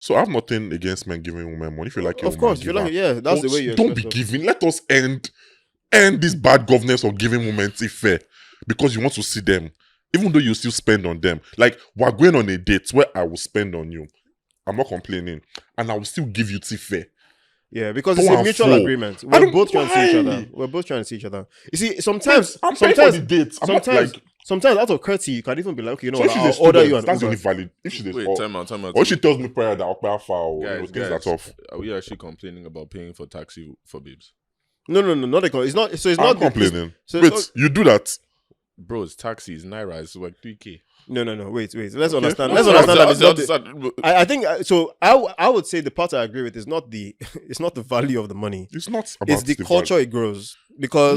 So I have nothing against men giving women money. If you like your Of course, if you like, yeah, that's the way you don't be express giving. Let us end this bad governance of giving women fair because you want to see them, even though you still spend on them. Like, we're going on a date where I will spend on you. I'm not complaining, and I will still give you fair. Yeah, because it's a mutual agreement. We're both trying to see each other. We're both trying to see each other. You see, sometimes I'm paying for the date. Sometimes out of courtesy, you can even be like, okay, you know so what, I'll order you an that's Uber. only valid. If she Wait, time out. Or she tells me prior that I'll pay foul. Guys, things that's off. Are we actually complaining about paying for taxi for babes? No, not it's not. So it's I'm not complaining. So wait, you do that? Bros, taxis, Naira is like 3K. No. Wait. Let's understand. Let's understand that it's not. I think so. I would say the part I agree with is not the value of the money. It's not about it's the culture it grows because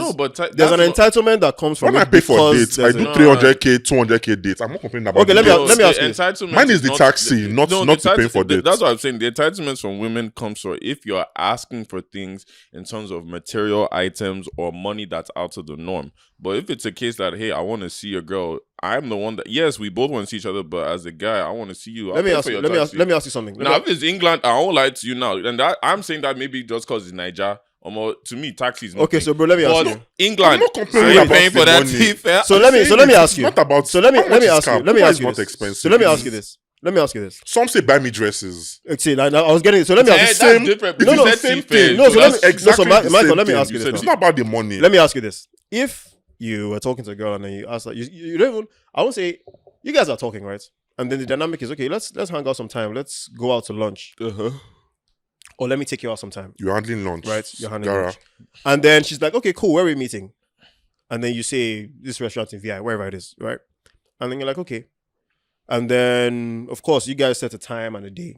there's an entitlement that comes from when I pay for dates. I do 300k, 200k dates. I'm not complaining about. Okay, let me ask you. Mine is the taxi, not paying for dates. That's what I'm saying. The entitlements from women comes from if you're asking for things in terms of material items or money that's out of the norm. But if it's a case that, hey, I want to see a girl, I'm the one that, yes, we both want to see each other, but as a guy, I want to see you. Let me ask you something. Now, if it's England, I won't lie to you now. And I'm saying that maybe just because it's Niger. To me, taxi is nothing. Okay, so bro, let me ask you. England, I'm not complaining about paying for that money. So let me ask you. Not about. So let me ask you. Let me ask you not this. expensive. So let me ask you this. Let me ask you this. Some say buy me dresses. See, I was getting. So let me ask you. That's different. No, same thing. No, so let me exactly. Michael, let me ask you this. It's not about the money. Let me ask you this. If you were talking to a girl and then you asked her, you don't even. I won't say you guys are talking, right? And then the dynamic is okay. Let's hang out sometime. Let's go out to lunch. Or let me take you out sometime. You're handling lunch. Right? You're handling lunch. And then she's like, okay, cool, where are we meeting? And then you say, this restaurant in VI, wherever it is, right? And then you're like, okay. And then, of course, you guys set a time and a date.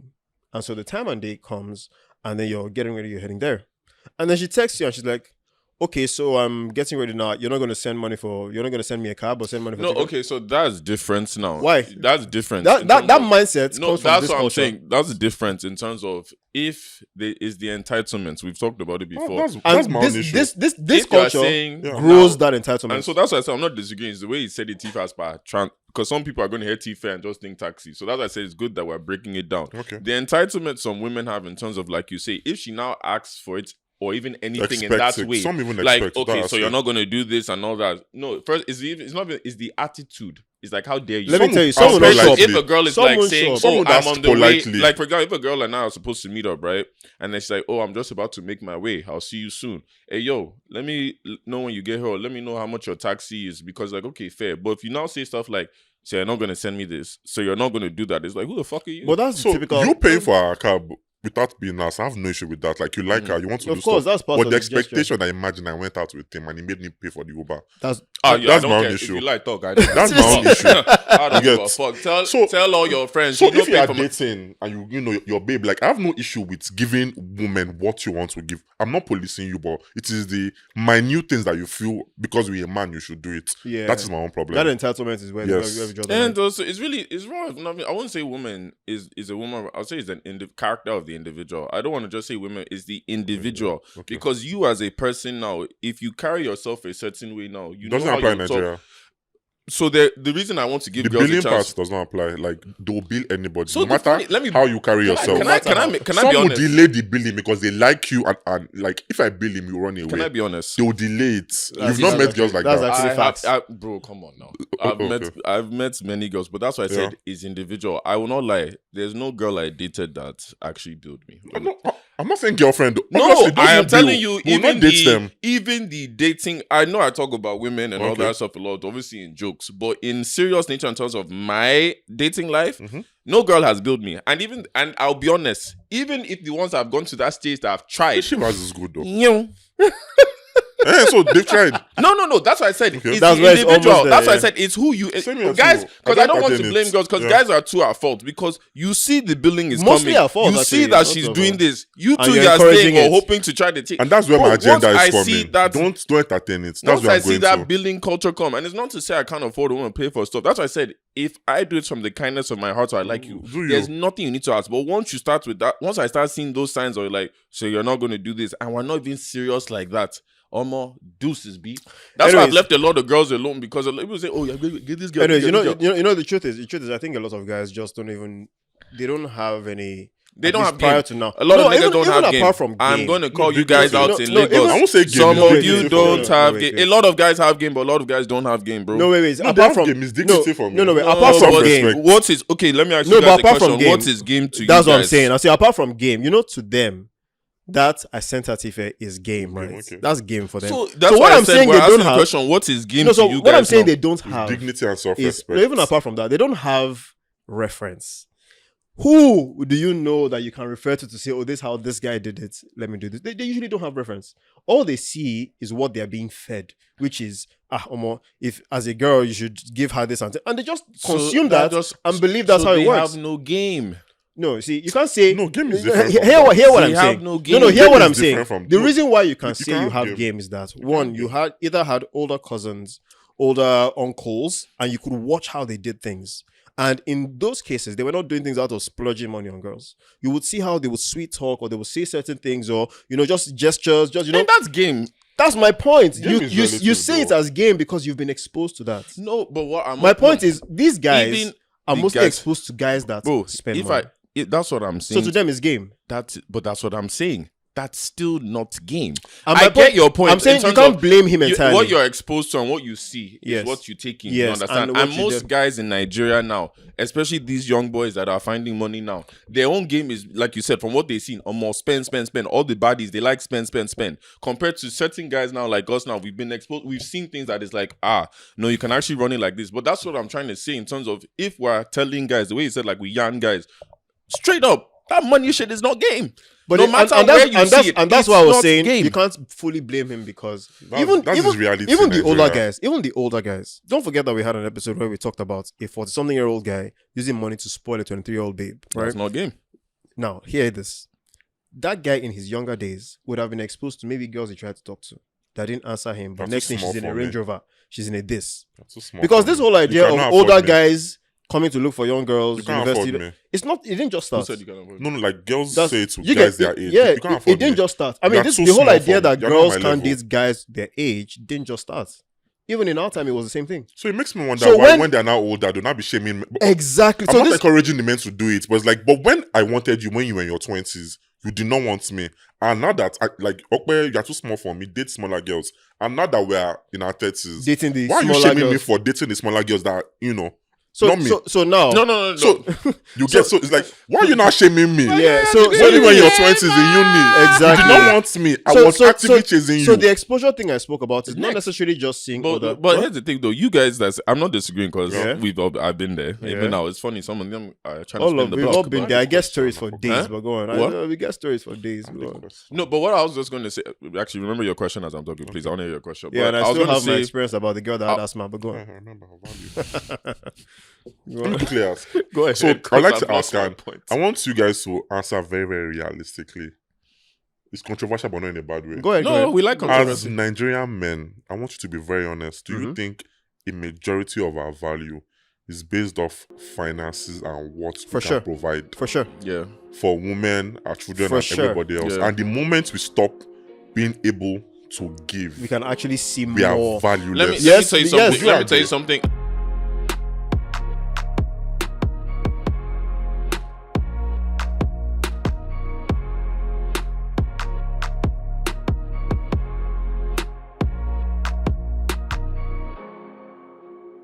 And so the time and date comes, and then you're getting ready, you're heading there. And then she texts you, and she's like, okay, so I'm getting ready now. You're not going to send me a cab or send money for ticket? Okay, so that's different now. Why? That's different. That mindset comes from that's this what culture. I'm saying. That's different in terms of if there is the entitlement. We've talked about it before. That's my own issue. This culture grows that entitlement. And so that's why I said I'm not disagreeing. It's the way he said it, Tifa, because some people are going to hear Tifa and just think taxi. So that's why I said it's good that we're breaking it down. Okay. The entitlement some women have in terms of, like you say, if she now asks for it, or even anything in that way. Some even like, expect okay, that, so you're not going to do this and all that. No, first, it's the attitude. It's like, how dare you? Let me tell you, if a girl is like saying, I'm on the way. Like, for example, if a girl and I are supposed to meet up, right? And then she's like, I'm just about to make my way. I'll see you soon. Hey, yo, let me know when you get here. Or let me know how much your taxi is. Because, like, okay, fair. But if you now say stuff like, say, you're not going to send me this, so you're not going to do that. It's like, who the fuck are you? But that's typical. You paying for a cab without being nice. I have no issue with that. Like, you like her, you want to do stuff. That's part but of the gesture. expectation, I imagine I went out with him and he made me pay for the Uber. That's my own issue. If you like talk, I don't. That's my own issue. I don't give a fuck. Tell all your friends. So if you are dating and you know your babe, like, I have no issue with giving women what you want to give. I'm not policing you, but it is the minute things that you feel because we're a man, you should do it. Yeah, that is my own problem. That entitlement is where you have drawn the line. And also, it's wrong. I wouldn't say woman is a woman. I'll say it's the character of the individual. I don't want to just say women is the individual because you as a person now, if you carry yourself a certain way now, you doesn't know how apply you in Nigeria. So the reason I want to give the girls a billing chance part does not apply. Like, they'll bill anybody, so no matter how you carry yourself. Can I Some be honest? will delay the billing because they like you and like, if I bill him, you run away. Can I be honest? They will delay it. You've not met girls like that. That's actually facts. Bro, come on now. I've met many girls, but that's why I said it's individual. I will not lie. There's no girl I dated that actually billed me. I'm not saying girlfriend. No, I am telling you, even the dating. I know I talk about women and all that stuff a lot, obviously in jokes, but in serious nature, in terms of my dating life, no girl has billed me. And I'll be honest, even if the ones I've gone to that stage that I've tried, Shivas is good though. So they've tried. No. That's why I said it's that's the individual. That's why I yeah. said it's who you guys. Because I don't want to blame girls because guys are too at fault. Because you see the billing is mostly coming. At fault, you actually. see that she's doing this. You two you're are staying it. or hoping to try to take. And that's where my agenda is coming. Don't entertain it. That's once where I'm I see going that to. billing culture come, and it's not to say I can't afford to pay for stuff. That's why I said if I do it from the kindness of my heart, so I like you. There's nothing you need to ask. But once you start with that, once I start seeing those signs, or like, so you're not going to do this, and we're not even serious like that. Omo, deuces be. That's why I've left a lot of girls alone because people say, "Oh, yeah, get this girl." Anyways, you know, the truth is, I think a lot of guys just don't have any. They At don't least have prior game. to now. A lot of niggas even, don't even have apart game. from I'm game. going to call No, you guys because- out in no, Lagos. I won't say game. Some no, of game you is don't different. have wait, game. wait. A lot of guys have game, but a lot of guys don't have game, bro. No, wait. No, they apart have from game. It's dignity for me. No, wait. No, Apart from but game, what is okay? Let me ask No, you but guys a apart from question. game, What is game to you that's what I'm guys? saying. I say apart from game, to them, that Ascent is game, right? okay. That's game for them. So that's what why I I'm said saying we're they asking don't the have. question. What is game No, to so you what guys I'm saying now? they don't It's have dignity and is self-respect. even apart from that, they don't have reference. Who do you know that you can refer to say, oh, this is how this guy did it, let me do this? They usually don't have reference. All they see is what they're being fed, which is, Omo, if as a girl you should give her this and they just consume that and believe that's so how it they works. have no game. No, see, you can't say No, game is different. Hear what They I'm have saying. no No, game. hear Game what is I'm saying. different from- The no, reason why you can you say can't you have have game. game is that You one, can't you game. had either had older cousins, older uncles, and you could watch how they did things. And in those cases, they were not doing things out of splurging money on girls. You would see how they would sweet talk, or they would say certain things, or just gestures, just And that's game. That's my point. Game is You relative, say it though. as game because you've been exposed to that. No, but what I'm My point is these guys Even are the mostly guys- exposed to guys that bro. spend If money. that's what I'm So saying. to them, it's game. That's what I'm saying. That's still not game. And I my get your point. I'm saying in you terms can't of blame him entirely. what you're exposed to and what you see Yes. is what you take in. Yes, You understand? and And, what you most did. guys in Nigeria now, especially these young boys that are finding money now, their own game is, like you said, from what they've seen, almost spend. All the baddies, they like spend. Compared to certain guys now, like us now, we've been exposed. We've seen things that is like, no, you can actually run it like this. But that's what I'm trying to say in terms of if we're telling guys, the way you said, like we young guys, straight up, that money shit is not game. But no it- matter and where that's, you and see that's, it, and that's it's what I was not saying. game. You can't fully blame him because That's even his reality even in the older Nigeria. guys, don't forget that we had an episode where we talked about a 40-something-year-old guy using money to spoil a 23-year-old babe. Right That's not game. now, hear this: that guy in his younger days would have been exposed to maybe girls he tried to talk to that didn't answer him, but That's next too thing small she's in a for Range me. Rover, she's in a this. That's too small Because for this me. whole You idea of cannot older afford me. guys coming to look for young girls, You can't university, afford me. it's not. It didn't just Who start. said you can avoid? No, like girls That's- say it to you guys get- their age. Yeah, You can't it afford didn't me. just start. I mean, You're this too the whole small idea for me. that You're not girls my can't level. date guys their age didn't just start. Even in our time, it was the same thing. So it makes me wonder So why when- they're now older, they'll not be shaming me. But Exactly. I'm So not this, encouraging the men to do it, but it's like, but when I wanted you when you were in your 20s, you did not want me. And now that okay, you're too small for me, date smaller girls. And now that we're in our 30s, dating the why are you smaller shaming me girls. for dating the smaller girls that, So, not me. so now, No. So you get so it's like, why are you not shaming me? yeah. So When you were in your 20s in uni, Exactly. you did not want me. I was actively chasing you. So the exposure thing I spoke about is not Next. necessarily just seeing older. But here's the thing, though. You guys, I'm not disagreeing because Yeah. I've been there. Yeah. Even now, it's funny. Some of them are trying to all spin of the we've block. all been but- there. I get stories for days, Huh? but go on. What? We get stories for days. Go on. No, but what I was just going to say, actually, remember your question as I'm talking, please. I want to hear your question. Yeah, But and I was still gonna have my say- experience about the girl that had I- asthma. But go I on. remember her value. Go Let me on. quickly ask. Go ahead. So I'd Because like I've to lost ask, my and point. I want you guys to answer very, very realistically. It's controversial, but not in a bad way. Go ahead. Go No, ahead. we like As controversy. Nigerian men, I want you to be very honest. Do you Mhm. think a majority of our value is based off finances and what For we sure. can provide For sure. Yeah. for women, our children, For and sure. everybody else? Yeah. And the moment we stop being able to give, We can actually see we are more. valueless. Let me Yes, tell you yes, something. you Let me agree. tell you something.